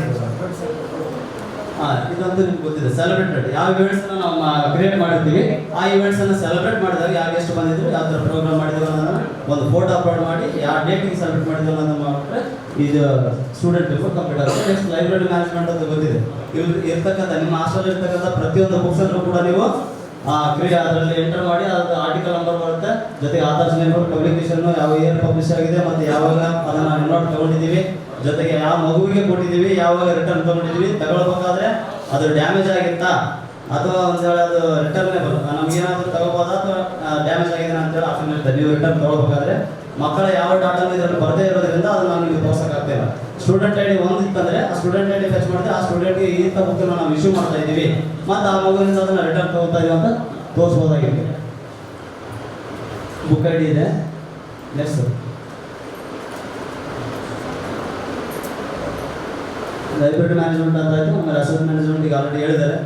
D: ಇದಂತೂ ನಿಮ್ಗೆ ಗೊತ್ತಿದೆ. ಸೆಲೆಬ್ರೇಟೆಡ್ ಯಾವ ಇವೆಂಟ್ಸನ್ನು ನಾವು ಕ್ರಿಯೇಟ್ ಮಾಡಿರ್ತೀವಿ, ಆ ಇವೆಂಟ್ಸನ್ನು ಸೆಲೆಬ್ರೇಟ್ ಮಾಡಿದಾಗ ಯಾರು ಎಷ್ಟು ಬಂದಿದ್ರು, ಯಾವ ಥರ ಪ್ರೋಗ್ರಾಮ್ ಮಾಡಿದ್ರು ಅನ್ನೋದನ್ನು ಒಂದು ಫೋಟೋ ಅಪ್ಲೋಡ್ ಮಾಡಿ ಯಾವ ಡೇಟಿಗೆ ಸೆಲೆಬ್ರೇಟ್ ಮಾಡಿದ್ರು ಅನ್ನೋದನ್ನು ಮಾಡಿಬಿಟ್ರೆ ಇದು ಸ್ಟೂಡೆಂಟ್ ರಿಪೋರ್ಟ್ ಕಂಪ್ಲೀಟ್ ಆಗುತ್ತೆ. ನೆಕ್ಸ್ಟ್ ಲೈಬ್ರರಿ ಮ್ಯಾನೇಜ್ಮೆಂಟ್ ಅಂತ ಗೊತ್ತಿದೆ. ಇರ್ತಕ್ಕಂಥ ನಿಮ್ಮ ಹಾಸ್ಟೆಲ್ ಇರ್ತಕ್ಕಂಥ ಪ್ರತಿಯೊಂದು ಬುಕ್ಸಲ್ಲೂ ಕೂಡ ನೀವು ಅದರಲ್ಲಿ ಎಂಟರ್ ಮಾಡಿ ಅದು ಆರ್ಟಿಕಲ್ ನಂಬರ್ ಬರುತ್ತೆ, ಜೊತೆಗೆ ಆಧಾರ್ ನಂಬರ್, ಪಬ್ಲಿಕೇಶನ್ ಯಾವ ಇಯರ್ ಪಬ್ಲಿಷ್ ಆಗಿದೆ ಮತ್ತು ಯಾವಾಗ ಅದನ್ನು ಇನ್ವಾಟ್ ತಗೊಂಡಿದ್ದೀವಿ, ಜೊತೆಗೆ ಯಾವ ಮಗುವಿಗೆ ಕೊಟ್ಟಿದ್ದೀವಿ, ಯಾವಾಗ ರಿಟರ್ನ್ ತಗೊಂಡಿದ್ದೀವಿ, ತಗೊಳ್ಬೇಕಾದ್ರೆ ಅದು ಡ್ಯಾಮೇಜ್ ಆಗಿತ್ತಾ ಅಥವಾ ಒಂದು ವೇಳೆ ಅದು ರಿಟರ್ನೇಬಲ್ ನಮಗೇನಾದರೂ ತಗೋಬೋದಾ ಅಥವಾ ಡ್ಯಾಮೇಜ್ ಆಗಿದೆ ಅಂತೇಳಿ ಆಪ್ಷನ್ ಇರುತ್ತೆ. ನೀವು ರಿಟರ್ನ್ ತಗೋಬೇಕಾದ್ರೆ ಮಕ್ಕಳ ಯಾವ ಡಾಟಾನು ಇದರಲ್ಲಿ ಬರದೇ ಇರೋದ್ರಿಂದ ಅದನ್ನು ನಾವು ನಿಮಗೆ ತೋರ್ಸೋಕ್ಕಾಗ್ತಿಲ್ಲ. ಸ್ಟೂಡೆಂಟ್ ಐ ಡಿ ಒಂದಿತ್ತಂದರೆ ಆ ಸ್ಟೂಡೆಂಟ್ ಐ ಡಿ ಫೆಚ್ ಮಾಡಿದ್ರೆ ಆ ಸ್ಟೂಡೆಂಟ್ಗೆ ಈ ಬುಕ್ಕನ್ನು ನಾವು ಇಶ್ಯೂ ಮಾಡ್ತಾ ಇದ್ದೀವಿ ಮತ್ತು ಆ ಮಗುವಿನಿಂದ ಅದನ್ನು ರಿಟರ್ನ್ ತಗೋತಾ ಇದೀವಿ ಅಂತ ತೋರಿಸ್ಬೋದಾಗಿದೆ. ಬುಕ್ ಐ ಡಿ ಇದೆ. ನೆಕ್ಸ್ಟ್ ಲೈಬ್ರರಿ ಮ್ಯಾನೇಜ್ಮೆಂಟ್ ಅಂತ ಆಯಿತು. ಆಮೇಲೆ ಅಸೆಟ್ ಮ್ಯಾನೇಜ್ಮೆಂಟ್ ಈಗ ಆಲ್ರೆಡಿ ಹೇಳಿದ್ದಾರೆ.